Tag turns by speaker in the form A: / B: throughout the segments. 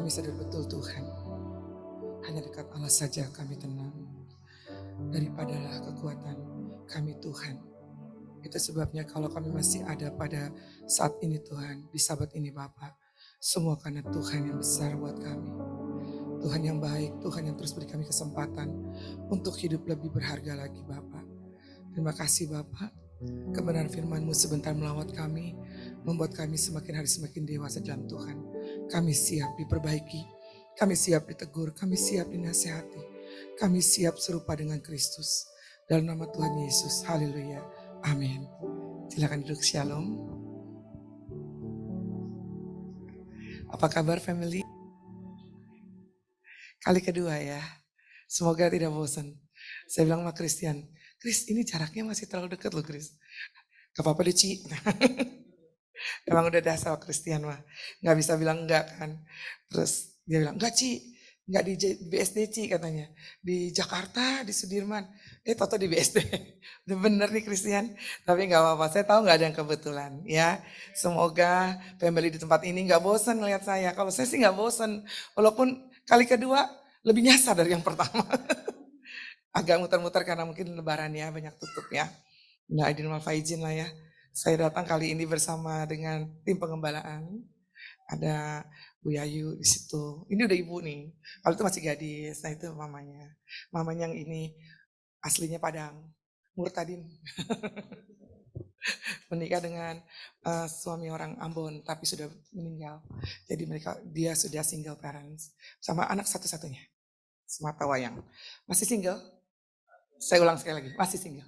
A: Kami sadar betul Tuhan, hanya dekat Allah saja kami tenang. Daripadalah kekuatan kami Tuhan. Itu sebabnya kalau kami masih ada pada saat ini Tuhan, di sabat ini Bapa, semua karena Tuhan yang besar buat kami. Tuhan yang baik, Tuhan yang terus beri kami kesempatan untuk hidup lebih berharga lagi Bapa. Terima kasih Bapa, kebenaran firman-Mu sebentar melawat kami, membuat kami semakin hari semakin dewasa dalam Tuhan. Kami siap diperbaiki, kami siap ditegur, kami siap dinasihati, kami siap serupa dengan Kristus. Dalam nama Tuhan Yesus, haleluya, amin. Silakan duduk, shalom. Apa kabar family? Kali kedua ya, semoga tidak bosan. Saya bilang sama Christian, Chris ini jaraknya masih terlalu dekat loh Chris. Gak apa-apa deh Ci. Emang udah dasar Christian mah, gak bisa bilang enggak kan. Terus dia bilang, enggak Ci, enggak di BSD Ci katanya. Di Jakarta, di Sudirman. Toto di BSD. Udah bener nih Christian. Tapi gak apa-apa, saya tahu gak ada yang kebetulan ya. Semoga family di tempat ini gak bosan ngeliat saya. Kalau saya sih gak bosan. Walaupun kali kedua lebih nyasar dari yang pertama. Agak muter-muter karena mungkin lebaran ya, banyak tutup ya. Nah, Aidin wal faizin lah ya. Saya datang kali ini bersama dengan tim pengembalaan. Ada Bu Yayu di situ. Ini udah ibu nih. Kalau itu masih gadis. Nah itu mamanya. Mamanya yang ini aslinya Padang. Murtadin. Menikah dengan suami orang Ambon tapi sudah meninggal. Jadi dia sudah single parents sama anak satu-satunya. Semata wayang. Masih single? Saya ulang sekali lagi, masih single.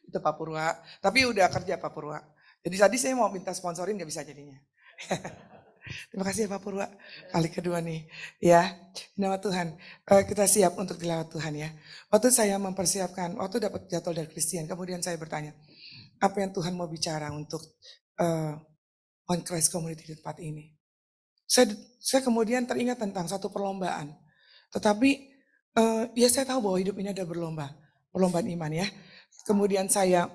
A: Itu Pak Purwa, tapi udah kerja Pak Purwa. Jadi tadi saya mau minta sponsorin gak bisa jadinya. Terima kasih ya Pak Purwa, kali kedua nih. Ya, nama Tuhan, kita siap untuk dilawat Tuhan ya. Waktu saya mempersiapkan, waktu dapat jadwal dari Christian, kemudian saya bertanya, apa yang Tuhan mau bicara untuk On Christ Community di tempat ini. Saya kemudian teringat tentang satu perlombaan. Tetapi ya saya tahu bahwa hidup ini ada perlombaan iman ya. Kemudian saya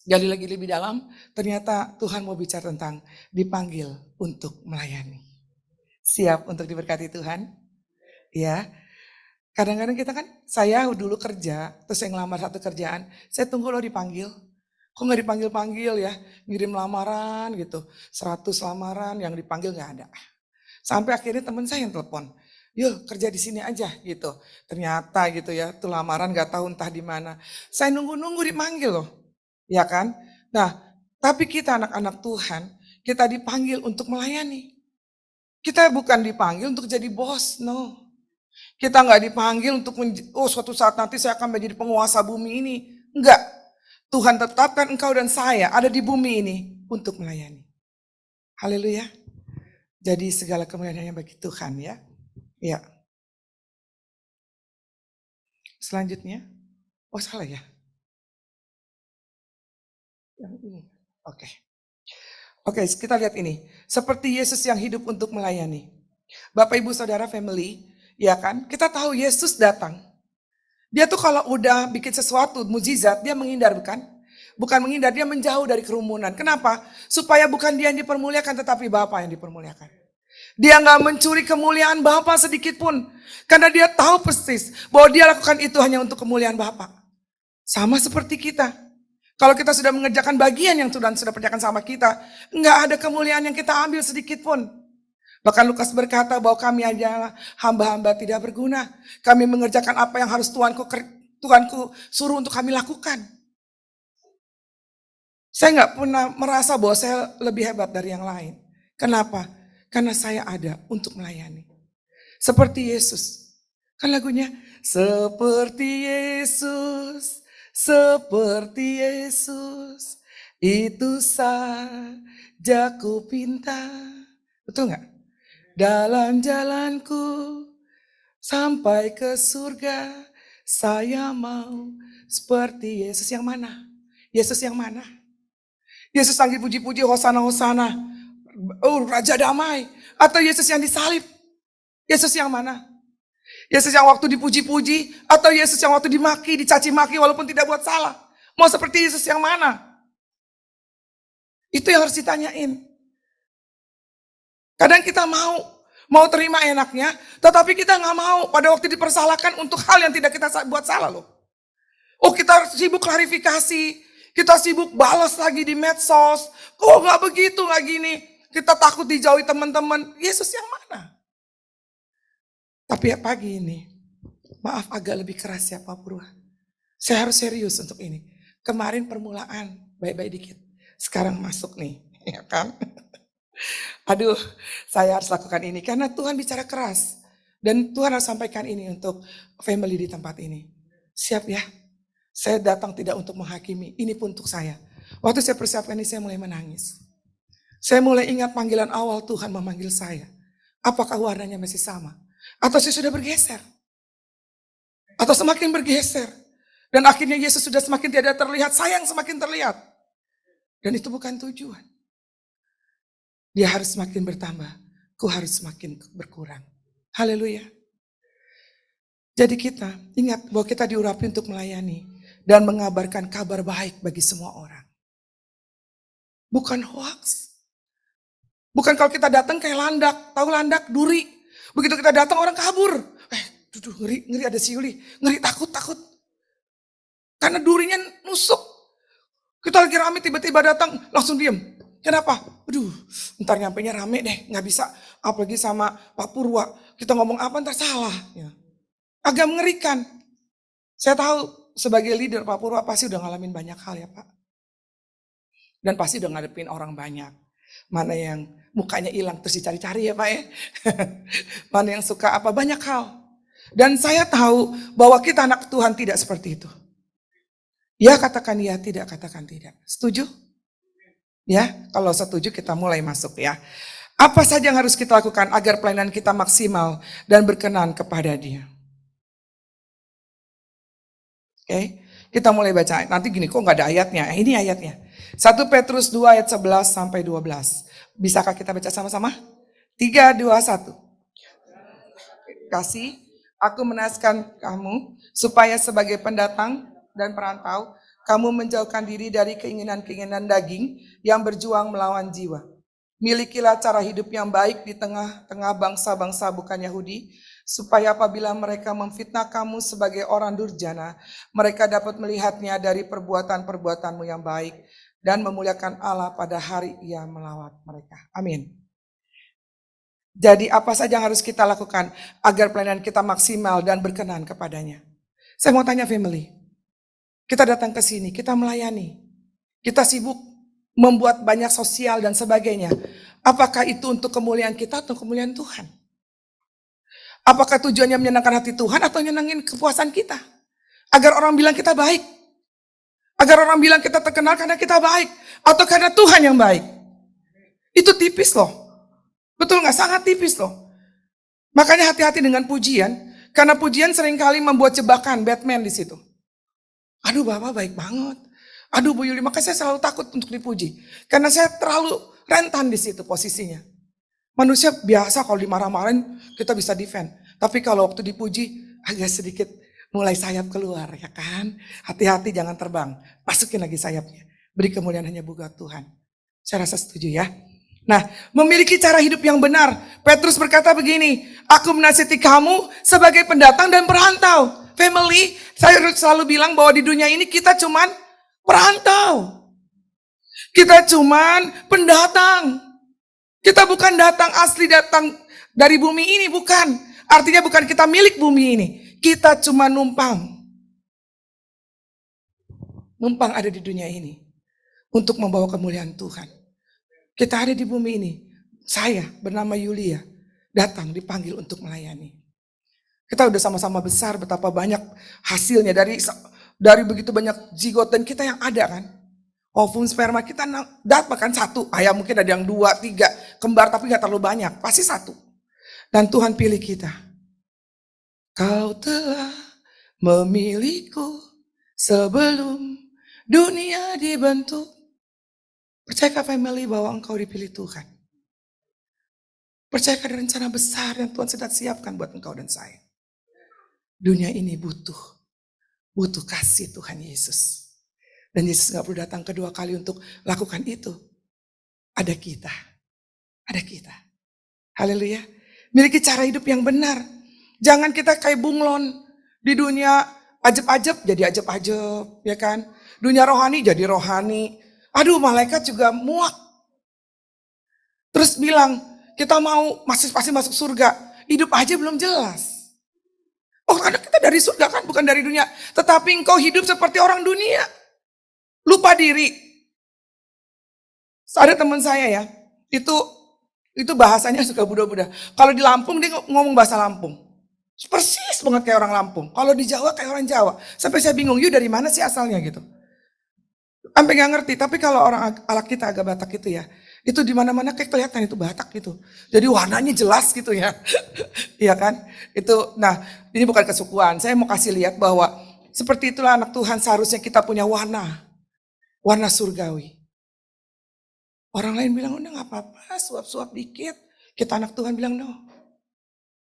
A: gali lagi lebih dalam, ternyata Tuhan mau bicara tentang dipanggil untuk melayani. Siap untuk diberkati Tuhan? Ya. Kadang-kadang kita kan, saya dulu kerja, terus saya ngelamar satu kerjaan, saya tunggu loh dipanggil. Kok gak dipanggil-panggil ya, ngirim lamaran gitu, 100 lamaran yang dipanggil gak ada. Sampai akhirnya teman saya yang telepon, yuk kerja di sini aja gitu. Ternyata gitu ya, tuh lamaran gak tahu entah di mana. Saya nunggu-nunggu dipanggil loh, ya kan? Nah, tapi kita anak-anak Tuhan, kita dipanggil untuk melayani. Kita bukan dipanggil untuk jadi bos, no. Kita nggak dipanggil untuk suatu saat nanti saya akan menjadi penguasa bumi ini. Enggak. Tuhan tetapkan engkau dan saya ada di bumi ini untuk melayani. Haleluya. Jadi segala kemuliaan hanya bagi Tuhan ya. Ya. Selanjutnya. Oh salah ya. Yang ini. Oke. Oke, kita lihat ini. Seperti Yesus yang hidup untuk melayani. Bapak Ibu Saudara family, ya kan? Kita tahu Yesus datang. Dia tuh kalau udah bikin sesuatu mukjizat, dia menghindar bukan? Bukan menghindar, dia menjauh dari kerumunan. Kenapa? Supaya bukan dia yang dipermuliakan, tetapi Bapa yang dipermuliakan. Dia nggak mencuri kemuliaan Bapa sedikit pun. Karena dia tahu persis bahwa dia lakukan itu hanya untuk kemuliaan Bapa. Sama seperti kita. Kalau kita sudah mengerjakan bagian yang Tuhan sudah kerjakan sama kita, nggak ada kemuliaan yang kita ambil sedikit pun. Bahkan Lukas berkata bahwa kami adalah hamba-hamba tidak berguna. Kami mengerjakan apa yang harus Tuhanku suruh untuk kami lakukan. Saya nggak pernah merasa bahwa saya lebih hebat dari yang lain. Kenapa? Karena saya ada untuk melayani. Seperti Yesus. Kan lagunya, seperti Yesus, seperti Yesus, itu saja ku pinta. Betul nggak? Dalam jalanku sampai ke surga, saya mau seperti Yesus yang mana? Yesus yang mana? Yesus yang dipuji-puji, hosana, hosana. Oh, Raja Damai. Atau Yesus yang disalib? Yesus yang mana? Yesus yang waktu dipuji-puji, atau Yesus yang waktu dimaki, dicaci maki walaupun tidak buat salah? Mau seperti Yesus yang mana? Itu yang harus ditanyain. Kadang kita mau terima enaknya, tetapi kita nggak mau pada waktu dipersalahkan untuk hal yang tidak kita buat salah loh. Oh, kita sibuk klarifikasi, kita sibuk balas lagi di medsos. Oh, nggak begitu, nggak gini. Kita takut dijauhi teman-teman. Yesus yang mana? Tapi ya pagi ini, maaf agak lebih keras ya Pak Purwa. Saya harus serius untuk ini. Kemarin permulaan, baik-baik dikit. Sekarang masuk nih, ya kan? Aduh, saya harus lakukan ini karena Tuhan bicara keras. Dan Tuhan harus sampaikan ini untuk family di tempat ini. Siap ya? Saya datang tidak untuk menghakimi, ini pun untuk saya. Waktu saya persiapkan ini, saya mulai menangis. Saya mulai ingat panggilan awal Tuhan memanggil saya. Apakah warnanya masih sama? Atau saya sudah bergeser? Atau semakin bergeser? Dan akhirnya Yesus sudah semakin tidak terlihat, saya yang semakin terlihat. Dan itu bukan tujuan. Dia harus semakin bertambah, ku harus semakin berkurang. Haleluya. Jadi kita ingat bahwa kita diurapi untuk melayani dan mengabarkan kabar baik bagi semua orang. Bukan hoax. Bukan kalau kita datang kayak landak, tahu landak, duri. Begitu kita datang orang kabur. Ngeri ada si Yuli, ngeri takut. Karena durinya nusuk. Kita lagi rame tiba-tiba datang langsung diem. Kenapa? Aduh, ntar nyampenya rame deh, nggak bisa. Apalagi sama Pak Purwa, kita ngomong apa ntar salah. Ya. Agak mengerikan. Saya tahu sebagai leader Pak Purwa pasti udah ngalamin banyak hal ya Pak. Dan pasti udah ngadepin orang banyak. Mana yang mukanya hilang terus dicari-cari ya Pak ya. Mana yang suka apa, banyak hal. Dan saya tahu bahwa kita anak Tuhan tidak seperti itu. Ya katakan ya, tidak katakan tidak. Setuju? Ya, kalau setuju kita mulai masuk ya. Apa saja yang harus kita lakukan agar pelayanan kita maksimal dan berkenan kepada Dia? Oke, kita mulai baca. Nanti gini, kok nggak ada ayatnya? Ini ayatnya. 1 Petrus 2 ayat 11 sampai 12. Bisakah kita baca sama-sama? 3, 2, 1. Kasih, aku menasihkan kamu supaya sebagai pendatang dan perantau, kamu menjauhkan diri dari keinginan-keinginan daging yang berjuang melawan jiwa. Milikilah cara hidup yang baik di tengah-tengah bangsa-bangsa bukan Yahudi, supaya apabila mereka memfitnah kamu sebagai orang durjana, mereka dapat melihatnya dari perbuatan-perbuatanmu yang baik dan memuliakan Allah pada hari Ia melawat mereka. Amin. Jadi apa saja yang harus kita lakukan agar pelayanan kita maksimal dan berkenan kepadanya? Saya mau tanya family. Kita datang ke sini, kita melayani. Kita sibuk membuat banyak sosial dan sebagainya. Apakah itu untuk kemuliaan kita atau kemuliaan Tuhan? Apakah tujuannya menyenangkan hati Tuhan atau nyenangin kepuasan kita? Agar orang bilang kita baik. Agar orang bilang kita terkenal karena kita baik. Atau karena Tuhan yang baik. Itu tipis loh. Betul nggak? Sangat tipis loh. Makanya hati-hati dengan pujian. Karena pujian seringkali membuat jebakan Batman di situ. Aduh Bapak baik banget. Aduh Bu Yuli, makanya saya selalu takut untuk dipuji. Karena saya terlalu rentan di situ posisinya. Manusia biasa kalau dimarah-marahin kita bisa defend. Tapi kalau waktu dipuji agak sedikit mulai sayap keluar ya kan. Hati-hati jangan terbang. Masukin lagi sayapnya. Beri kemuliaan hanya buat Tuhan. Saya rasa setuju ya. Nah, memiliki cara hidup yang benar. Petrus berkata begini, aku menasihati kamu sebagai pendatang dan perantau. Family, saya selalu bilang bahwa di dunia ini kita cuman perantau. Kita cuman pendatang. Kita bukan datang asli, datang dari bumi ini, bukan. Artinya bukan kita milik bumi ini. Kita cuma numpang. Numpang ada di dunia ini. Untuk membawa kemuliaan Tuhan. Kita ada di bumi ini. Saya bernama Yulia. Datang dipanggil untuk melayani. Kita udah sama-sama besar, betapa banyak hasilnya dari begitu banyak zigot dan kita yang ada kan. Ovum sperma kita dapat kan satu, ayam mungkin ada yang 2, 3, kembar tapi gak terlalu banyak, pasti satu. Dan Tuhan pilih kita. Kau telah memilihku sebelum dunia dibentuk. Percayakah family bahwa engkau dipilih Tuhan? Percayakah rencana besar yang Tuhan sudah siapkan buat engkau dan saya? Dunia ini butuh kasih Tuhan Yesus. Dan Yesus gak perlu datang kedua kali untuk lakukan itu. Ada kita. Haleluya. Miliki cara hidup yang benar. Jangan kita kayak bunglon. Di dunia ajeb-ajeb jadi ajeb-ajeb, ya kan? Dunia rohani jadi rohani. Aduh, malaikat juga muak. Terus bilang, kita mau pasti masuk surga. Hidup aja belum jelas. Oh, karena kita dari surga kan, bukan dari dunia. Tetapi engkau hidup seperti orang dunia. Lupa diri. Ada teman saya ya, itu bahasanya suka buda-buda. Kalau di Lampung dia ngomong bahasa Lampung. Persis banget kayak orang Lampung. Kalau di Jawa kayak orang Jawa. Sampai saya bingung, you dari mana sih asalnya gitu. Sampai gak ngerti, tapi kalau orang alat kita agak Batak gitu ya, itu di mana-mana kayak kelihatan itu Batak gitu. Jadi warnanya jelas gitu ya. Iya kan? Itu, nah ini bukan kesukuan. Saya mau kasih lihat bahwa seperti itulah anak Tuhan seharusnya kita punya warna surgawi. Orang lain bilang, udah gak apa-apa, suap-suap dikit. Kita anak Tuhan bilang, no.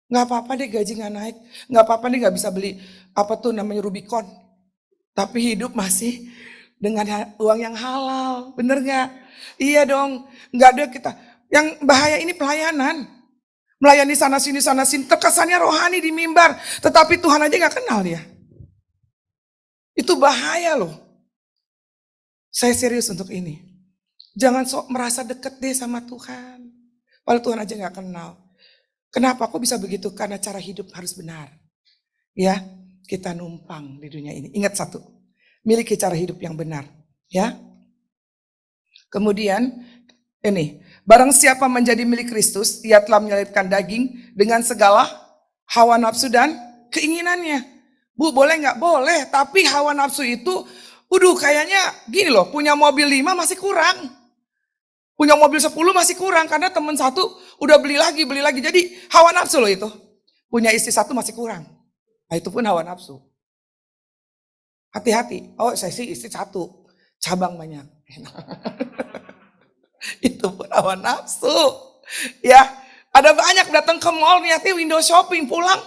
A: Gak apa-apa deh gaji gak naik. Gak apa-apa deh gak bisa beli apa tuh namanya Rubicon. Tapi hidup masih dengan uang yang halal. Bener gak? Iya dong. Gak ada kita. Yang bahaya ini pelayanan. Melayani sana sini. Terkesannya rohani di mimbar. Tetapi Tuhan aja gak kenal dia. Itu bahaya loh. Saya serius untuk ini. Jangan sok merasa deket deh sama Tuhan. Padahal Tuhan aja gak kenal. Kenapa kok bisa begitu? Karena cara hidup harus benar. Ya, kita numpang di dunia ini. Ingat satu, miliki cara hidup yang benar. Ya. Kemudian, ini, barang siapa menjadi milik Kristus, ia telah menyelipkan daging dengan segala hawa nafsu dan keinginannya. Bu, boleh gak? Boleh. Tapi hawa nafsu itu, kayaknya gini loh, punya mobil 5 masih kurang. Punya mobil 10 masih kurang karena teman satu udah beli lagi. Jadi hawa nafsu loh itu. Punya istri 1 masih kurang. Nah itu pun hawa nafsu. Hati-hati. Oh saya sih istri 1. Cabang banyak. Itu pun hawa nafsu. Ya, ada banyak datang ke mall niatnya window shopping. Pulang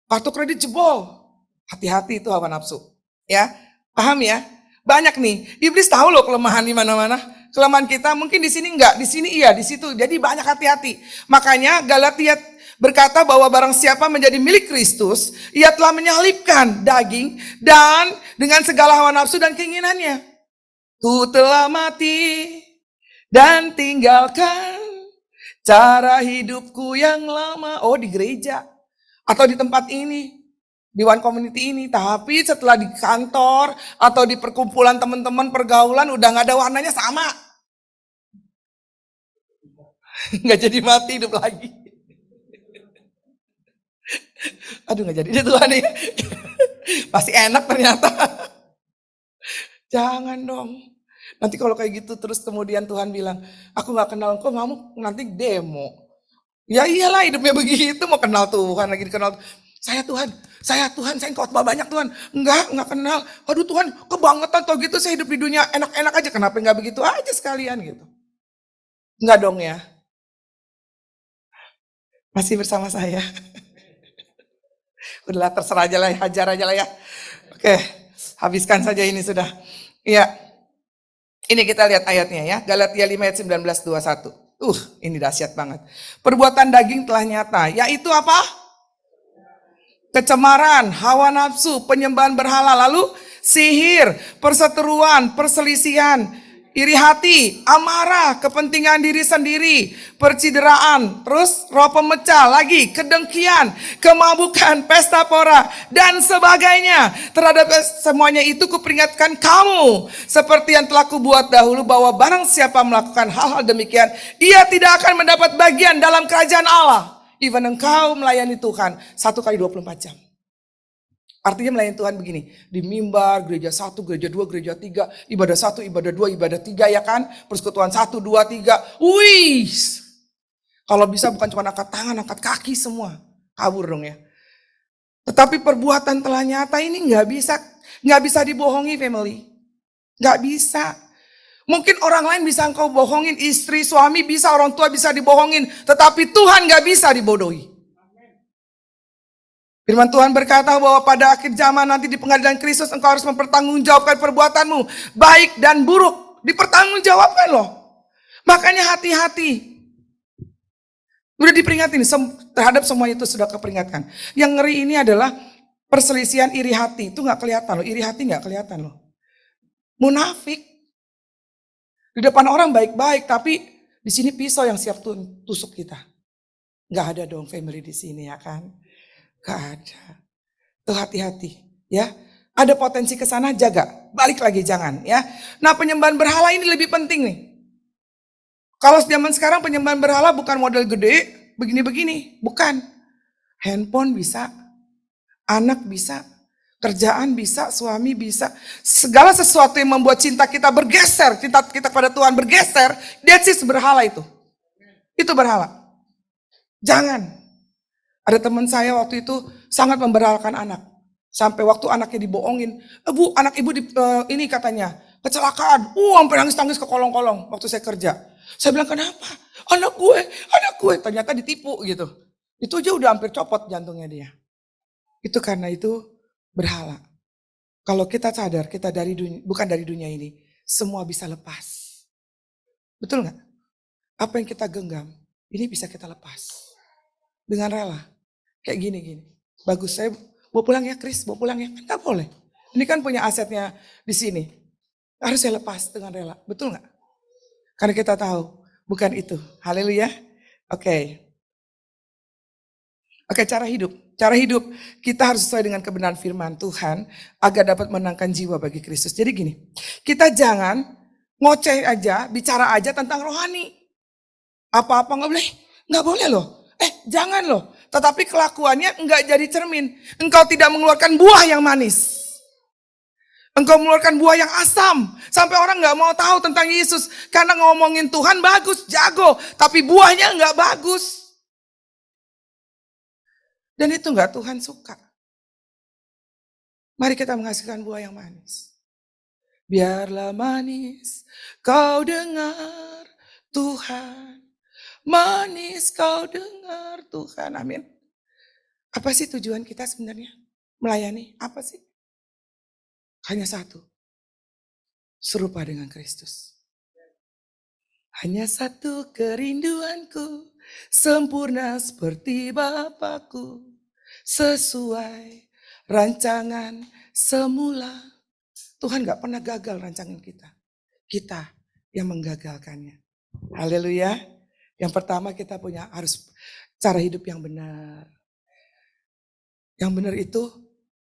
A: kartu kredit jebol. Hati-hati itu hawa nafsu. Ya, paham ya? Banyak nih. Iblis tahu loh kelemahan di mana-mana. Kelemahan kita mungkin di sini enggak, di sini iya, di situ. Jadi banyak hati-hati. Makanya Galatia berkata bahwa barang siapa menjadi milik Kristus, ia telah menyalipkan daging dan dengan segala hawa nafsu dan keinginannya. Ku telah mati dan tinggalkan cara hidupku yang lama. Oh di gereja atau di tempat ini. Di one community ini. Tapi setelah di kantor atau di perkumpulan teman-teman pergaulan udah gak ada warnanya sama. Gak jadi mati hidup lagi. Aduh gak jadi deh Tuhan nih. Pasti enak ternyata. Jangan dong. Nanti kalau kayak gitu terus kemudian Tuhan bilang, aku gak kenal engkau, kamu nanti demo. Ya iyalah hidupnya begitu, mau kenal Tuhan lagi dikenal. Saya Tuhan, saya khotbah banyak Tuhan. Enggak kenal. Aduh Tuhan, kebangetan tau gitu saya hidup di dunia enak-enak aja. Kenapa enggak begitu aja sekalian gitu. Enggak dong ya. Masih bersama saya. Udahlah terserah aja lah, hajar aja lah ya. Oke, habiskan saja ini sudah. Iya. Ini kita lihat ayatnya ya. Galatia 5 ayat 19-21. Ini dahsyat banget. Perbuatan daging telah nyata, yaitu apa? Kecemaran, hawa nafsu, penyembahan berhala, lalu sihir, perseteruan, perselisihan, iri hati, amarah, kepentingan diri sendiri, percideraan, terus roh pemecah, lagi kedengkian, kemabukan, pesta pora, dan sebagainya. Terhadap semuanya itu kuperingatkan kamu, seperti yang telah kubuat dahulu, bahwa barang siapa melakukan hal-hal demikian, ia tidak akan mendapat bagian dalam kerajaan Allah. Even engkau melayani Tuhan 1 kali 24 jam. Artinya melayani Tuhan begini, di mimbar, gereja 1, gereja 2, gereja 3, ibadah 1, ibadah 2, ibadah 3 ya kan, persekutuan 1, 2, 3, wih. Kalau bisa bukan cuma angkat tangan, angkat kaki semua, kabur dong ya. Tetapi perbuatan telah nyata ini nggak bisa dibohongi family, nggak bisa. Mungkin orang lain bisa engkau bohongin, istri, suami bisa, orang tua bisa dibohongin, tetapi Tuhan nggak bisa dibodohi. Firman Tuhan berkata bahwa pada akhir zaman nanti di pengadilan Kristus engkau harus mempertanggungjawabkan perbuatanmu, baik dan buruk, dipertanggungjawabkan loh. Makanya hati-hati. Udah diperingatin, terhadap semua itu sudah keperingatkan. Yang ngeri ini adalah perselisihan iri hati. Itu gak kelihatan loh, iri hati gak kelihatan loh. Munafik. Di depan orang baik-baik, tapi di sini pisau yang siap tusuk kita. Gak ada dong family di sini ya kan? Gak ada. Tuh hati-hati ya. Ada potensi ke sana, jaga. Balik lagi jangan ya. Nah, penyembahan berhala ini lebih penting nih. Kalau zaman sekarang penyembahan berhala bukan model gede, begini-begini. Bukan. Handphone bisa, anak bisa, kerjaan bisa, suami bisa. Segala sesuatu yang membuat cinta kita bergeser, cinta kita pada Tuhan bergeser, that's it, berhala itu. Itu berhala. Jangan. Ada teman saya waktu itu sangat memberhalakan anak. Sampai waktu anaknya dibohongin, Bu, anak ibu ini katanya kecelakaan. Sampai nangis-nangis ke kolong-kolong waktu saya kerja. Saya bilang, kenapa? Anak gue. Ternyata ditipu gitu. Itu aja udah hampir copot jantungnya dia. Itu karena itu berhala. Kalau kita sadar kita bukan dari dunia ini, semua bisa lepas. Betul nggak? Apa yang kita genggam, ini bisa kita lepas. Dengan rela. Kayak gini. Bagus, saya bawa pulang ya Kris, bawa pulang ya. Kan gak boleh. Ini kan punya asetnya di sini. Harus saya lepas dengan rela. Betul nggak? Karena kita tahu, bukan itu. Haleluya. Oke, cara hidup. Cara hidup kita harus sesuai dengan kebenaran firman Tuhan agar dapat menangkan jiwa bagi Kristus. Jadi gini, kita jangan ngoceh aja, bicara aja tentang rohani. Apa-apa nggak boleh loh. Jangan loh. Tetapi kelakuannya nggak jadi cermin. Engkau tidak mengeluarkan buah yang manis. Engkau mengeluarkan buah yang asam. Sampai orang nggak mau tahu tentang Yesus. Karena ngomongin Tuhan bagus, jago. Tapi buahnya nggak bagus. Dan itu nggak Tuhan suka. Mari kita menghasilkan buah yang manis. Biarlah manis kau dengar Tuhan. Manis kau dengar Tuhan. Amin. Apa sih tujuan kita sebenarnya? Melayani. Apa sih? Hanya satu. Serupa dengan Kristus. Hanya satu kerinduanku. Sempurna seperti Bapakku. Sesuai rancangan semula. Tuhan gak pernah gagal rancangan kita. Kita yang menggagalkannya. Haleluya. Yang pertama kita harus cara hidup yang benar. Yang benar itu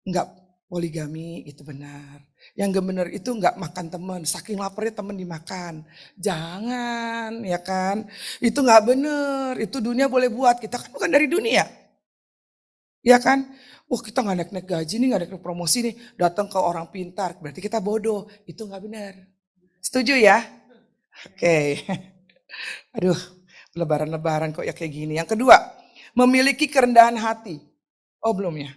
A: enggak poligami, itu benar. Yang enggak benar itu enggak makan teman, saking laparnya teman dimakan. Jangan, ya kan? Itu enggak benar, itu dunia boleh buat, kita kan bukan dari dunia. Ya kan? Kita enggak naik-naik gaji nih, enggak naik promosi nih, datang ke orang pintar, berarti kita bodoh. Itu enggak benar. Setuju ya? Oke. Aduh, lebaran-lebaran kok ya kayak gini. Yang kedua, memiliki kerendahan hati. Oh belum ya?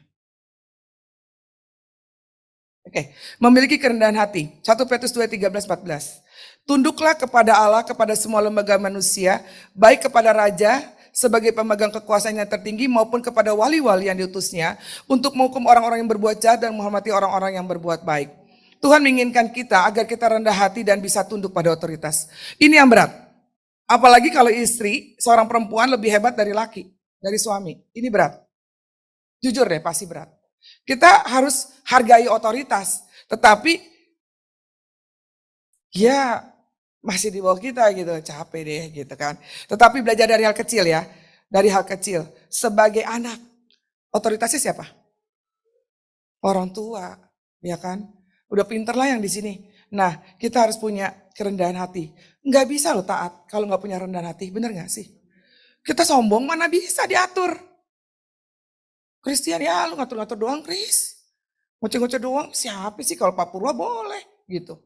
A: Oke, memiliki kerendahan hati. 1 Petrus 2, 13, 14. Tunduklah kepada Allah, kepada semua lembaga manusia, baik kepada raja sebagai pemegang kekuasaan yang tertinggi maupun kepada wali-wali yang diutusnya untuk menghukum orang-orang yang berbuat jahat dan menghormati orang-orang yang berbuat baik. Tuhan menginginkan kita agar kita rendah hati dan bisa tunduk pada otoritas. Ini yang berat. Apalagi kalau istri, seorang perempuan lebih hebat dari laki, dari suami. Ini berat. Jujur deh, pasti berat. Kita harus hargai otoritas. Tetapi, ya masih di bawah kita gitu. Capek deh gitu kan. Tetapi belajar dari hal kecil ya. Dari hal kecil. Sebagai anak, otoritasnya siapa? Orang tua, ya kan? Udah pinter lah yang di sini. Nah, kita harus punya kerendahan hati. Nggak bisa loh taat kalau nggak punya rendahan hati. Bener nggak sih? Kita sombong mana bisa diatur. Kristian ya lu ngatur-ngatur doang Kris. Ngoceh-ngoceh doang siapa sih kalau Pak Purwa boleh gitu.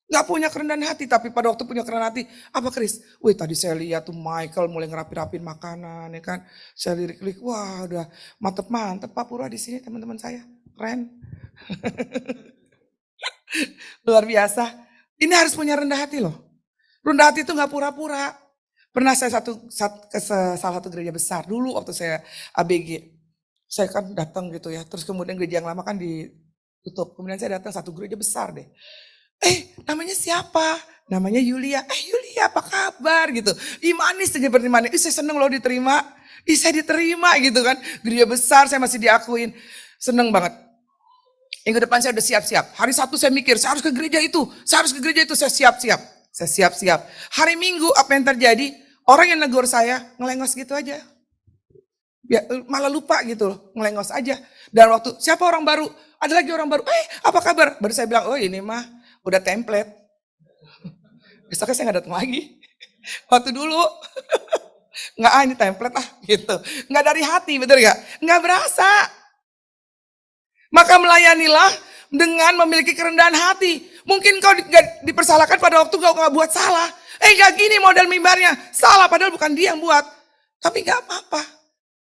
A: Nggak punya kerendahan hati tapi pada waktu punya kerendahan hati. Apa Kris? Wih tadi saya lihat tuh Michael mulai ngerapi-rapin makanan ya kan. Saya lirik-lirik wah udah mantep-mantep Pak Purwa di sini teman-teman saya. Keren. Luar biasa. Ini harus punya rendah hati loh. Rendah hati itu nggak pura-pura. Pernah saya ke salah satu gereja besar dulu waktu saya ABG. Saya kan datang gitu ya. Terus kemudian gereja yang lama kan ditutup. Kemudian saya datang satu gereja besar deh. Namanya siapa? Namanya Yulia. Yulia apa kabar gitu. Manis seperti manis. Saya seneng loh diterima. Saya diterima gitu kan. Gereja besar saya masih diakuin. Seneng banget. Minggu depan saya udah siap-siap. Hari Sabtu saya mikir, saya harus ke gereja itu. Saya harus ke gereja itu, saya siap-siap. Saya siap-siap. Hari Minggu apa yang terjadi? Orang yang negur saya ngelengos gitu aja. Ya, malah lupa gitu loh, ngelengos aja. Dan waktu, siapa orang baru? Ada lagi orang baru, apa kabar? Baru saya bilang, oh ini mah udah template. Besoknya saya gak datang lagi. Waktu dulu, nggak ini template lah gitu. Nggak dari hati, betul gak? Nggak berasa. Maka melayanilah dengan memiliki kerendahan hati. Mungkin kau dipersalahkan pada waktu kau nggak buat salah. Gak gini model mimbarnya. Salah padahal bukan dia yang buat. Tapi nggak apa-apa.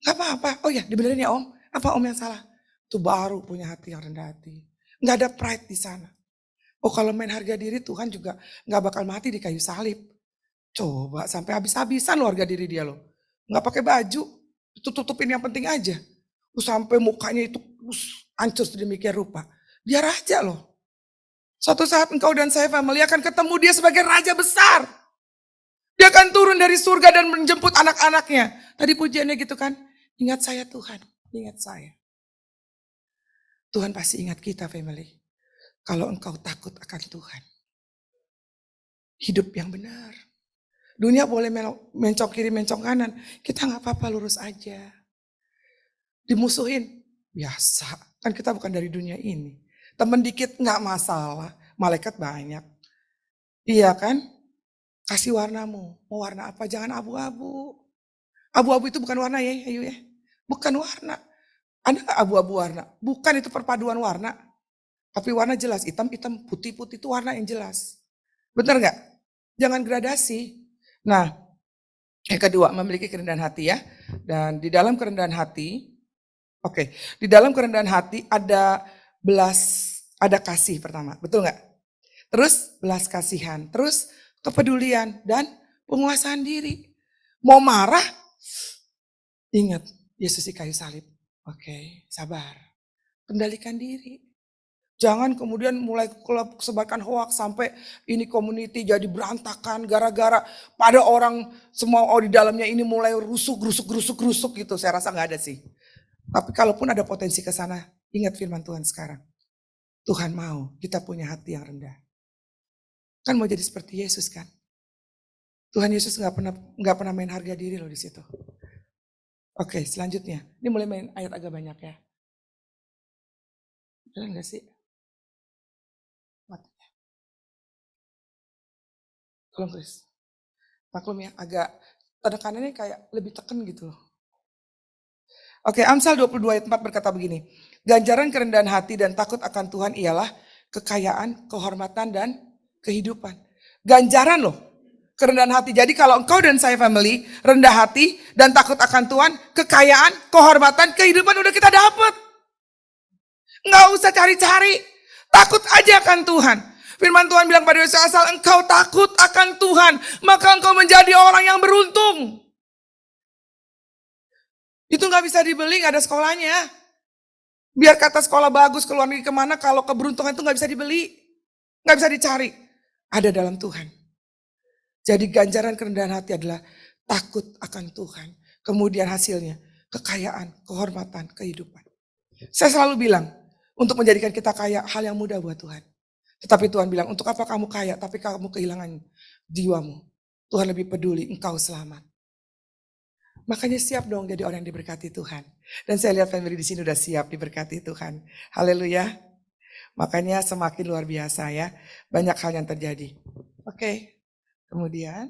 A: Nggak apa-apa. Oh ya dibenerin ya om. Apa om yang salah? Itu baru punya hati yang rendah hati. Nggak ada pride di sana. Oh kalau main harga diri Tuhan juga nggak bakal mati di kayu salib. Coba sampai habis-habisan lo harga diri dia lo. Nggak pakai baju. Tutupin yang penting aja. Sampai mukanya itu hancur sedemikian rupa. Dia raja loh. Suatu saat engkau dan saya family akan ketemu dia sebagai raja besar. Dia akan turun dari surga dan menjemput anak-anaknya. Tadi pujiannya gitu kan. Ingat saya Tuhan. Ingat saya. Tuhan pasti ingat kita family. Kalau engkau takut akan Tuhan. Hidup yang benar. Dunia boleh mencong kiri mencong kanan. Kita gak apa-apa lurus aja. Dimusuhin. Biasa. Kan kita bukan dari dunia ini. Temen dikit gak masalah. Malaikat banyak. Iya kan? Kasih warnamu. Mau warna apa? Jangan abu-abu. Abu-abu itu bukan warna ya. Ayo ya. Bukan warna. Ada gak abu-abu warna? Bukan itu perpaduan warna. Tapi warna jelas. Hitam-hitam, putih-putih itu warna yang jelas. Benar gak? Jangan gradasi. Nah, yang kedua memiliki kerendahan hati ya. Dan di dalam kerendahan hati, di dalam kerendahan hati ada ada kasih pertama, betul nggak? Terus belas kasihan, terus kepedulian dan penguasaan diri. Mau marah, ingat Yesus di kayu salib. Sabar, kendalikan diri. Jangan kemudian mulai sebarkan hoax sampai ini community jadi berantakan gara-gara pada orang semua di dalamnya ini mulai rusuk gitu. Saya rasa nggak ada sih. Tapi kalaupun ada potensi ke sana, ingat firman Tuhan sekarang. Tuhan mau kita punya hati yang rendah. Kan mau jadi seperti Yesus kan? Tuhan Yesus nggak pernah main harga diri loh di situ. Selanjutnya. Ini mulai main ayat agak banyak ya. Benar nggak sih? Tolong Chris. Maklum ya, agak tekanannya kayak lebih tekan gitu loh. Amsal 22 ayat 4 berkata begini. Ganjaran kerendahan hati dan takut akan Tuhan ialah kekayaan, kehormatan, dan kehidupan. Ganjaran loh, kerendahan hati. Jadi kalau engkau dan saya family rendah hati dan takut akan Tuhan, kekayaan, kehormatan, kehidupan udah kita dapat. Nggak usah cari-cari, takut aja akan Tuhan. Firman Tuhan bilang pada Yesus, asal engkau takut akan Tuhan, maka engkau menjadi orang yang beruntung. Itu nggak bisa dibeli, nggak ada sekolahnya. Biar kata sekolah bagus, keluar negeri kemana, kalau keberuntungan itu nggak bisa dibeli. Nggak bisa dicari. Ada dalam Tuhan. Jadi ganjaran kerendahan hati adalah takut akan Tuhan. Kemudian hasilnya, kekayaan, kehormatan, kehidupan. Saya selalu bilang, untuk menjadikan kita kaya, hal yang mudah buat Tuhan. Tetapi Tuhan bilang, untuk apa kamu kaya, tapi kamu kehilangan jiwamu. Tuhan lebih peduli, engkau selamat. Makanya siap dong jadi orang yang diberkati Tuhan. Dan saya lihat family di sini udah siap diberkati Tuhan. Haleluya. Makanya semakin luar biasa ya. Banyak hal yang terjadi. Kemudian.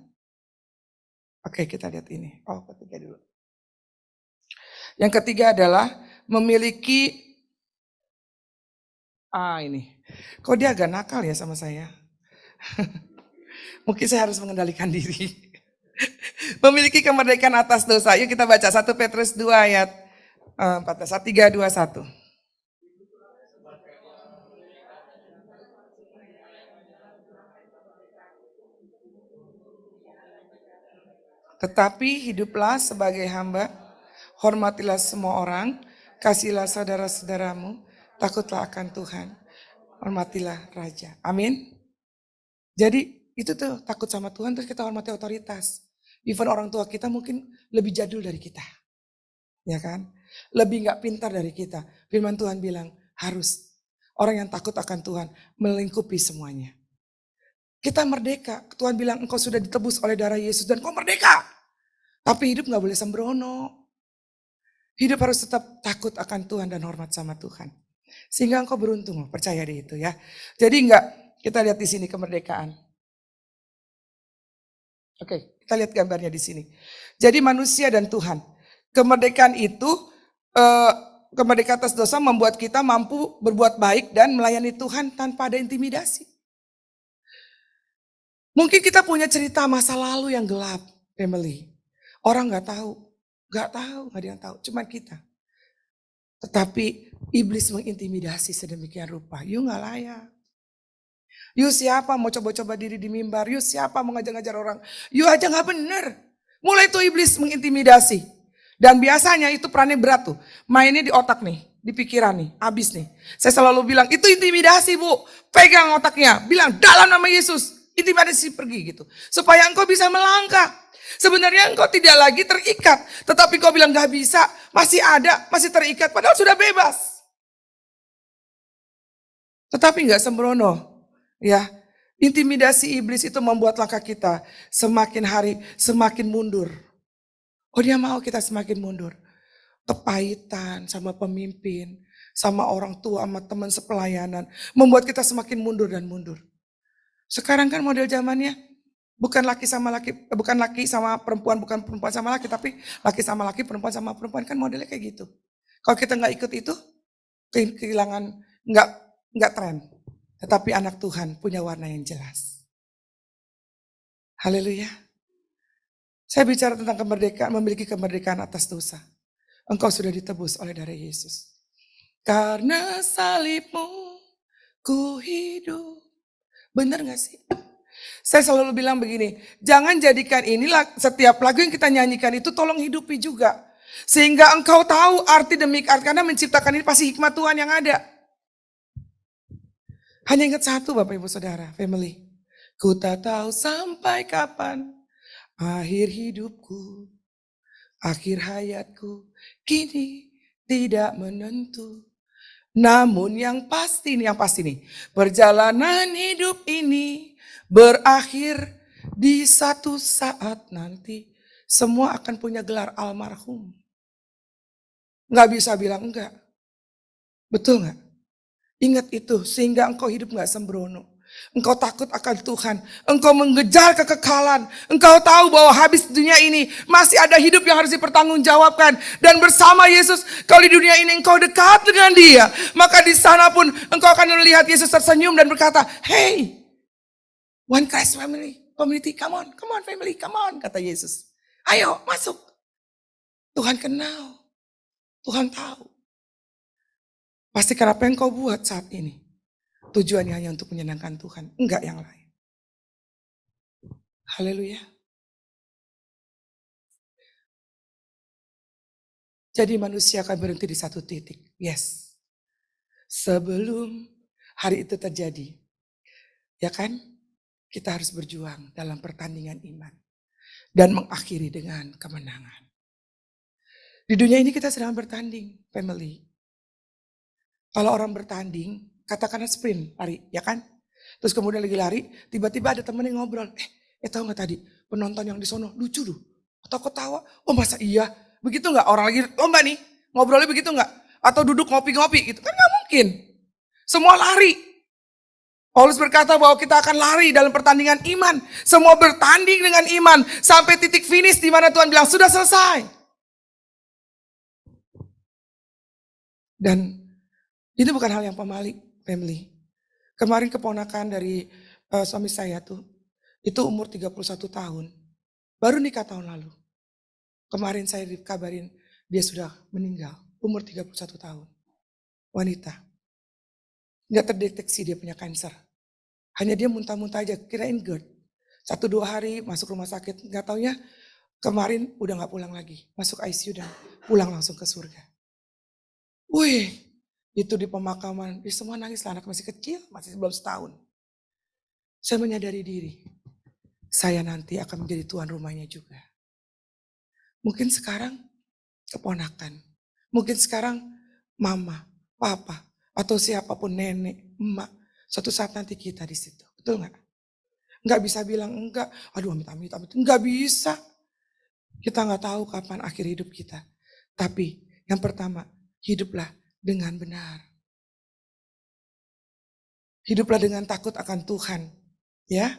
A: Kita lihat ini. Ketiga dulu. Yang ketiga adalah memiliki ini. Kok dia agak nakal ya sama saya? Mungkin saya harus mengendalikan diri. Memiliki kemerdekaan atas dosa. Yuk kita baca 1 Petrus 2 ayat 14. 3, 2, 1. Tetapi hiduplah sebagai hamba, hormatilah semua orang, kasihilah saudara-saudaramu, takutlah akan Tuhan, hormatilah Raja. Amin. Jadi itu tuh takut sama Tuhan terus kita hormati otoritas. Even orang tua kita mungkin lebih jadul dari kita. Ya kan? Lebih gak pintar dari kita. Firman Tuhan bilang harus. Orang yang takut akan Tuhan melingkupi semuanya. Kita merdeka. Tuhan bilang engkau sudah ditebus oleh darah Yesus dan kau merdeka. Tapi hidup gak boleh sembrono. Hidup harus tetap takut akan Tuhan dan hormat sama Tuhan. Sehingga engkau beruntung, percaya di itu ya. Jadi enggak, kita lihat di sini kemerdekaan. Oke, kita lihat gambarnya di sini. Jadi manusia dan Tuhan. Kemerdekaan itu, kemerdekaan atas dosa membuat kita mampu berbuat baik dan melayani Tuhan tanpa ada intimidasi. Mungkin kita punya cerita masa lalu yang gelap, family. Orang gak tahu, gak ada yang tahu, cuma kita. Tetapi iblis mengintimidasi sedemikian rupa. You gak layak. You siapa mau coba-coba diri di mimbar. You siapa mau ngajar-ngajar orang. You aja gak bener. Mulai tuh iblis mengintimidasi. Dan biasanya itu perannya berat tuh. Mainnya di otak nih. Di pikiran nih. Habis nih. Saya selalu bilang itu intimidasi bu. Pegang otaknya. Bilang dalam nama Yesus. Intimidasi pergi gitu. Supaya engkau bisa melangkah. Sebenarnya engkau tidak lagi terikat. Tetapi kau bilang gak bisa. Masih ada. Masih terikat. Padahal sudah bebas. Tetapi gak sembrono. Ya, intimidasi iblis itu membuat langkah kita semakin hari semakin mundur. Oh dia mau kita semakin mundur. Kepahitan sama pemimpin, sama orang tua, sama teman sepelayanan. Membuat kita semakin mundur dan mundur. Sekarang kan model zamannya bukan laki sama laki, bukan laki sama perempuan, bukan perempuan sama laki, tapi laki sama laki, perempuan sama perempuan, kan modelnya kayak gitu. Kalau kita nggak ikut itu, kehilangan nggak tren. Tetapi anak Tuhan punya warna yang jelas. Haleluya. Saya bicara tentang kemerdekaan, memiliki kemerdekaan atas dosa. Engkau sudah ditebus oleh darah Yesus. Karena salibmu ku hidup. Benar gak sih? Saya selalu bilang begini, jangan jadikan inilah setiap lagu yang kita nyanyikan itu tolong hidupi juga. Sehingga engkau tahu arti demi arti, karena menciptakan ini pasti hikmat Tuhan yang ada. Hanya ingat satu Bapak Ibu Saudara, family. Ku tak tahu sampai kapan akhir hidupku, akhir hayatku kini tidak menentu. Namun yang pasti nih, perjalanan hidup ini berakhir di satu saat nanti. Semua akan punya gelar almarhum. Nggak bisa bilang enggak. Betul nggak? Ingat itu, sehingga engkau hidup gak sembrono. Engkau takut akan Tuhan. Engkau mengejar kekekalan. Engkau tahu bahwa habis dunia ini masih ada hidup yang harus dipertanggungjawabkan. Dan bersama Yesus, kalau di dunia ini engkau dekat dengan Dia, maka di sana pun engkau akan melihat Yesus tersenyum dan berkata, "Hey, One Christ family, community, come on family, come on," kata Yesus. Ayo masuk. Tuhan kenal. Tuhan tahu. Pastikan apa yang kau buat saat ini tujuannya hanya untuk menyenangkan Tuhan, enggak yang lain. Haleluya. Jadi manusia akan berhenti di satu titik. Yes. Sebelum hari itu terjadi. Ya kan? Kita harus berjuang dalam pertandingan iman. Dan mengakhiri dengan kemenangan. Di dunia ini kita sedang bertanding, family. Kalau orang bertanding, katakanlah sprint, lari, ya kan? Terus kemudian lagi lari, tiba-tiba ada temen yang ngobrol. Tahu gak tadi, penonton yang di sono lucu tuh. Atau ketawa, oh masa iya? Begitu gak? Orang lagi lomba nih, ngobrolnya begitu gak? Atau duduk ngopi-ngopi gitu, kan gak mungkin. Semua lari. Paulus berkata bahwa kita akan lari dalam pertandingan iman. Semua bertanding dengan iman. Sampai titik finish di mana Tuhan bilang, sudah selesai. Dan ini bukan hal yang pemalik, family. Kemarin keponakan dari suami saya tuh, itu umur 31 tahun. Baru nikah tahun lalu. Kemarin saya dikabarin dia sudah meninggal, umur 31 tahun. Wanita. Nggak terdeteksi dia punya kanker. Hanya dia muntah-muntah aja, kirain GERD. 1-2 hari masuk rumah sakit, nggak taunya kemarin udah nggak pulang lagi. Masuk ICU dan pulang langsung ke surga. Wih, itu di pemakaman, dia semua nangis lah, anak masih kecil, masih belum setahun. Saya menyadari diri, saya nanti akan menjadi tuan rumahnya juga. Mungkin sekarang keponakan, mungkin sekarang mama, papa, atau siapapun nenek, emak. Suatu saat nanti kita di situ, betul nggak? Nggak bisa bilang enggak, aduh amit-amit, nggak bisa. Kita nggak tahu kapan akhir hidup kita. Tapi yang pertama, hiduplah dengan benar. Hiduplah dengan takut akan Tuhan. Ya,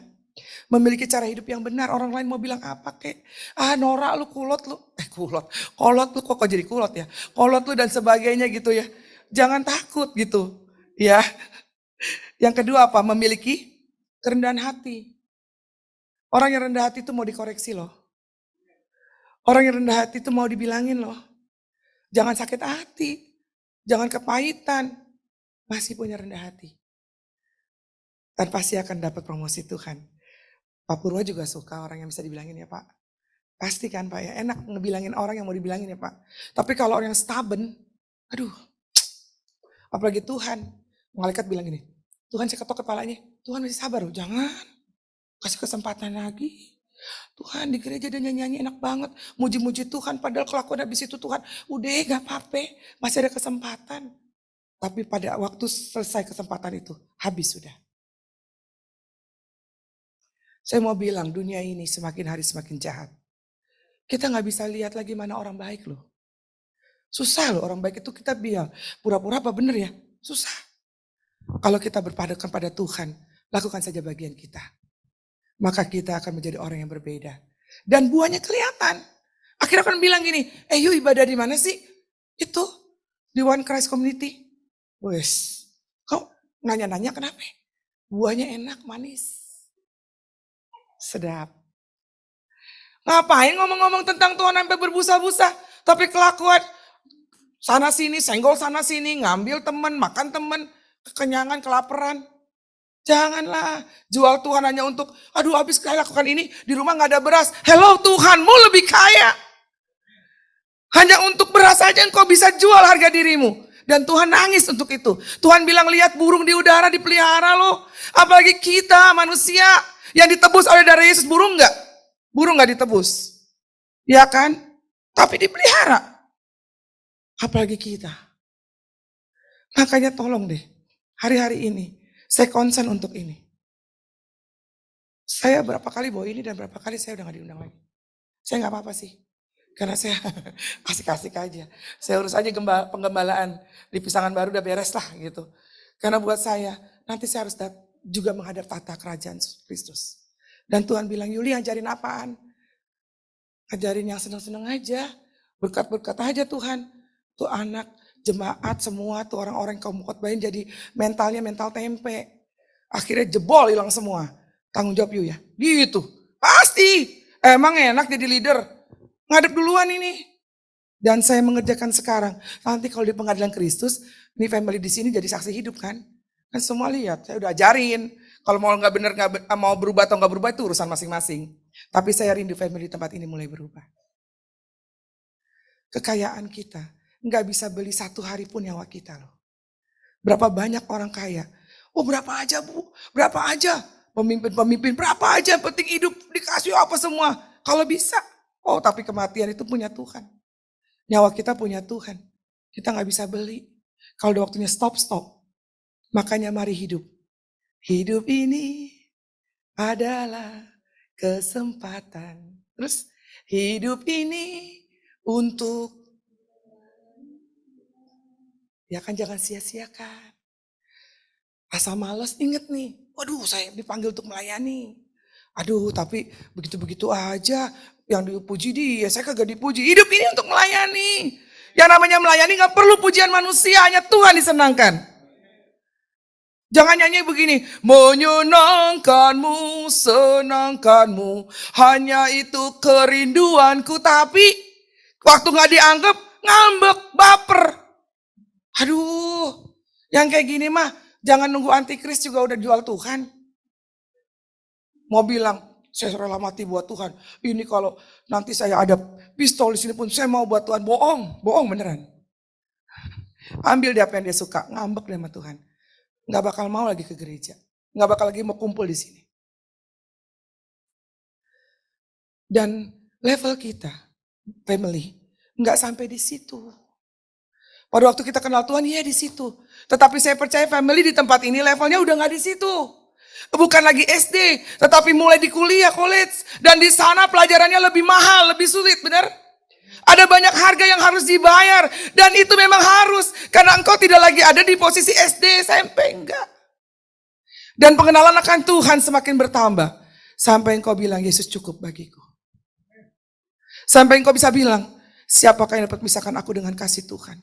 A: memiliki cara hidup yang benar. Orang lain mau bilang apa kek? Ah Nora lu kulot lu. Kolot lu kok jadi kulot ya? Kolot lu dan sebagainya gitu ya. Jangan takut gitu. Ya. Yang kedua apa? Memiliki kerendahan hati. Orang yang rendah hati itu mau dikoreksi loh. Orang yang rendah hati itu mau dibilangin loh. Jangan sakit hati. Jangan kepahitan. Masih punya rendah hati. Dan pasti akan dapat promosi Tuhan. Pak Purwa juga suka orang yang bisa dibilangin ya Pak. Pasti kan Pak ya, enak ngebilangin orang yang mau dibilangin ya Pak. Tapi kalau orang yang stubborn, aduh. Apalagi Tuhan, malaikat bilang gini, Tuhan saya ketok kepalanya, Tuhan masih sabar loh, jangan. Kasih kesempatan lagi. Tuhan di gereja dia nyanyi enak banget. Muji-muji Tuhan, padahal kelakuan habis itu Tuhan, udah gak apa-apa, masih ada kesempatan. Tapi pada waktu selesai kesempatan itu, habis sudah. Saya mau bilang dunia ini semakin hari semakin jahat. Kita gak bisa lihat lagi mana orang baik loh. Susah loh orang baik itu kita bilang pura-pura apa bener ya? Susah. Kalau kita berpadakan pada Tuhan, lakukan saja bagian kita. Maka kita akan menjadi orang yang berbeda. Dan buahnya kelihatan. Akhirnya akan bilang gini, yuk ibadah di mana sih? Itu, di One Christ Community. Wes, kok nanya-nanya kenapa? Buahnya enak, manis. Sedap. Ngapain ngomong-ngomong tentang Tuhan sampai berbusa-busa? Tapi kelakuan sana sini, senggol sana sini, ngambil teman, makan teman, kekenyangan, kelaparan. Janganlah jual Tuhan hanya untuk, aduh habis kaya lakukan ini, di rumah gak ada beras. Hello Tuhanmu lebih kaya. Hanya untuk beras saja engkau bisa jual harga dirimu. Dan Tuhan nangis untuk itu. Tuhan bilang lihat burung di udara dipelihara loh. Apalagi kita manusia yang ditebus oleh darah Yesus, burung gak? Burung gak ditebus. Ya kan? Tapi dipelihara. Apalagi kita. Makanya tolong deh, hari-hari ini saya concern untuk ini. Saya berapa kali bawa ini dan berapa kali saya udah gak diundang lagi. Saya gak apa-apa sih. Karena saya asik-asik aja. Saya urus aja penggembalaan di Pisangan Baru udah beres lah gitu. Karena buat saya, nanti saya harus juga menghadap tata kerajaan Kristus. Dan Tuhan bilang, Yuli ajarin apaan? Ajarin yang seneng-seneng aja. Berkat-berkat aja Tuhan. Tuh anak, jemaat semua, tuh orang-orang yang kamu khotbahin jadi mentalnya mental tempe. Akhirnya jebol hilang semua. Tanggung jawab Yu ya. Gitu. Pasti. Emang enak jadi leader. Ngadep duluan ini. Dan saya mengerjakan sekarang. Nanti kalau di pengadilan Kristus, ini family di sini jadi saksi hidup kan. Kan semua lihat, saya udah ajarin. Kalau mau nggak benar, mau berubah atau nggak berubah itu urusan masing-masing. Tapi saya rindu family tempat ini mulai berubah. Kekayaan kita nggak bisa beli satu hari pun nyawa kita loh. Berapa banyak orang kaya. Oh berapa aja bu, berapa aja. Pemimpin-pemimpin berapa aja, penting hidup dikasih apa semua. Kalau bisa. Oh tapi kematian itu punya Tuhan. Nyawa kita punya Tuhan. Kita gak bisa beli. Kalau udah waktunya stop. Makanya mari hidup. Hidup ini adalah kesempatan. Terus hidup ini untuk. Ya kan jangan sia-siakan. Asal males inget nih. Waduh saya dipanggil untuk melayani. Aduh tapi begitu-begitu aja. Yang dipuji dia, saya kagak dipuji. Hidup ini untuk melayani. Yang namanya melayani gak perlu pujian manusia, hanya Tuhan disenangkan. Jangan nyanyi begini, menyenangkanmu, senangkanmu, hanya itu kerinduanku. Tapi waktu gak dianggap, ngambek, baper. Aduh, yang kayak gini mah jangan nunggu antikris juga udah jual Tuhan. Mau bilang, saya rela mati buat Tuhan. Ini kalau nanti saya ada pistol di sini pun saya mau buat Tuhan. Bohong beneran. Ambil dia apa yang dia suka, ngambek dia sama Tuhan. Nggak bakal mau lagi ke gereja, nggak bakal lagi mau kumpul di sini. Dan level kita, family, nggak sampai di situ. Pada waktu kita kenal Tuhan, iya di situ. Tetapi saya percaya family di tempat ini levelnya udah nggak di situ. Bukan lagi SD, tetapi mulai di kuliah, college. Dan di sana pelajarannya lebih mahal, lebih sulit, benar? Ada banyak harga yang harus dibayar. Dan itu memang harus. Karena engkau tidak lagi ada di posisi SD, SMP, enggak. Dan pengenalan akan Tuhan semakin bertambah. Sampai engkau bilang, Yesus cukup bagiku. Sampai engkau bisa bilang, siapakah yang dapat memisahkan aku dengan kasih Tuhan?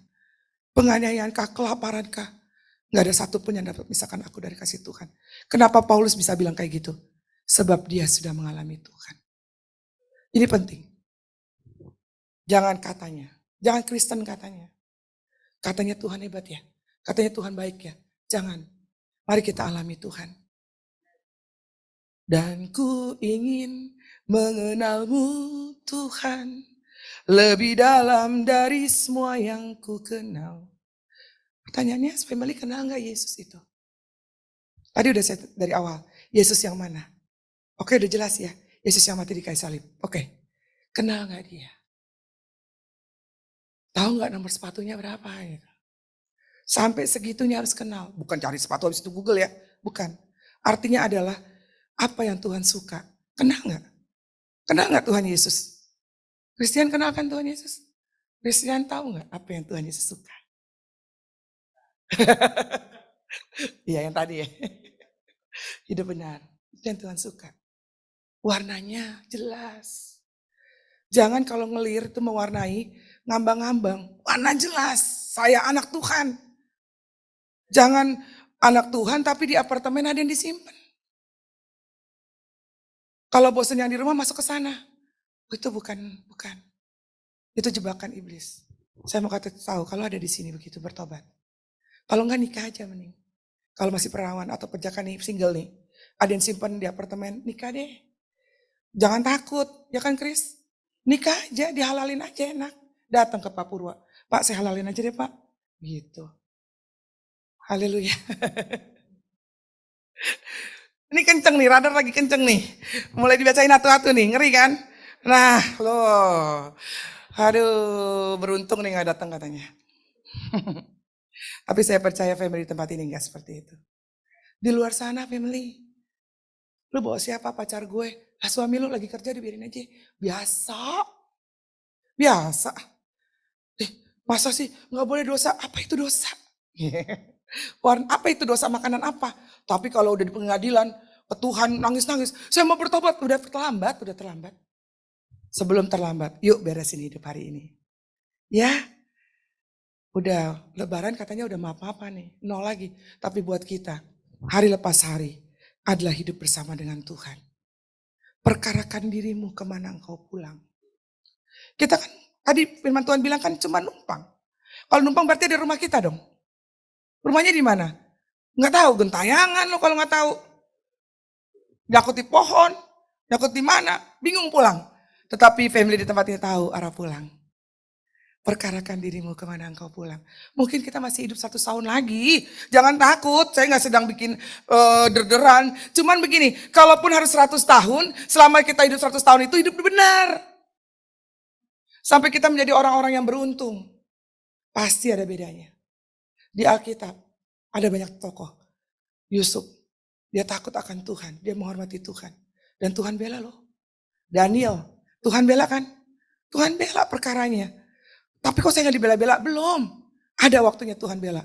A: Penganiayaankah, kelaparankah? Gak ada satupun yang dapat memisahkan aku dari kasih Tuhan. Kenapa Paulus bisa bilang kayak gitu? Sebab dia sudah mengalami Tuhan. Ini penting. Jangan katanya. Jangan Kristen katanya. Katanya Tuhan hebat ya. Katanya Tuhan baik ya. Jangan. Mari kita alami Tuhan. Dan ku ingin mengenalmu Tuhan. Lebih dalam dari semua yang ku kenal. Pertanyaannya, family kenal gak Yesus itu? Tadi udah saya dari awal. Yesus yang mana? Oke, udah jelas ya. Yesus yang mati di kayu salib. Oke. Kenal gak dia? Tahu gak nomor sepatunya berapa? Gitu. Sampai segitunya harus kenal. Bukan cari sepatu habis itu Google ya. Bukan. Artinya adalah apa yang Tuhan suka. Kenal gak? Kenal gak Tuhan Yesus? Kristian kenal kan Tuhan Yesus? Kristian tahu gak apa yang Tuhan Yesus suka? Iya yang tadi ya. Hidup benar. Itu yang Tuhan suka. Warnanya jelas. Jangan kalau ngelir itu mewarnai ngambang-ngambang. Warna jelas. Saya anak Tuhan. Jangan anak Tuhan tapi di apartemen ada yang disimpan. Kalau bosan yang di rumah masuk ke sana. Itu bukan. Itu jebakan iblis. Saya mau tahu kalau ada di sini begitu bertobat. Kalau enggak nikah aja mending. Kalau masih perawan atau pejakan nih single nih. Ada yang simpan di apartemen, nikah deh. Jangan takut, ya kan Kris? Nikah aja, dihalalin aja enak. Datang ke Pak Purwa. Pak saya halalin aja deh Pak. Gitu. Haleluya. Ini kenceng nih, radar lagi kenceng nih. Mulai dibacain atu-atu nih, ngeri kan? Nah, loh. Aduh, beruntung nih gak datang katanya. Tapi saya percaya family tempat ini gak seperti itu. Di luar sana family. Lu bawa siapa pacar gue? Lah suami lu lagi kerja dibiarin aja. Biasa. Masa sih gak boleh dosa? Apa itu dosa? Apa itu dosa makanan apa? Tapi kalau udah di pengadilan, ke Tuhan nangis-nangis. Saya mau bertobat, udah terlambat. Sebelum terlambat, yuk beresin hidup hari ini. Ya, udah lebaran katanya udah maaf-maaf nih, nol lagi. Tapi buat kita, hari lepas hari adalah hidup bersama dengan Tuhan. Perkarakan dirimu kemana engkau pulang. Kita kan, tadi firman Tuhan bilang kan cuma numpang. Kalau numpang berarti ada rumah kita dong. Rumahnya di mana? Nggak tahu, gentayangan lo kalau nggak tahu. Nyakut di pohon, nyakut di mana, bingung pulang. Tetapi family di tempat ini tahu arah pulang. Perkarakan dirimu kemana engkau pulang. Mungkin kita masih hidup 100 tahun lagi. Jangan takut, saya nggak sedang bikin derderan. Cuman begini, kalaupun harus 100 tahun, selama kita hidup 100 tahun itu hidup benar. Sampai kita menjadi orang-orang yang beruntung. Pasti ada bedanya. Di Alkitab ada banyak tokoh. Yusuf, dia takut akan Tuhan, dia menghormati Tuhan. Dan Tuhan bela loh. Daniel, Tuhan bela kan? Tuhan bela perkaranya. Tapi kok saya gak dibela-bela? Belum. Ada waktunya Tuhan bela.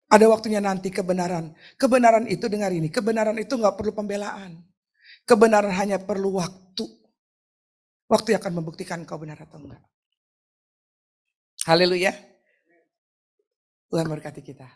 A: Ada waktunya nanti kebenaran. Kebenaran itu dengar ini. Kebenaran itu gak perlu pembelaan. Kebenaran hanya perlu waktu. Waktu yang akan membuktikan kau benar atau enggak. Haleluya. Tuhan berkati kita.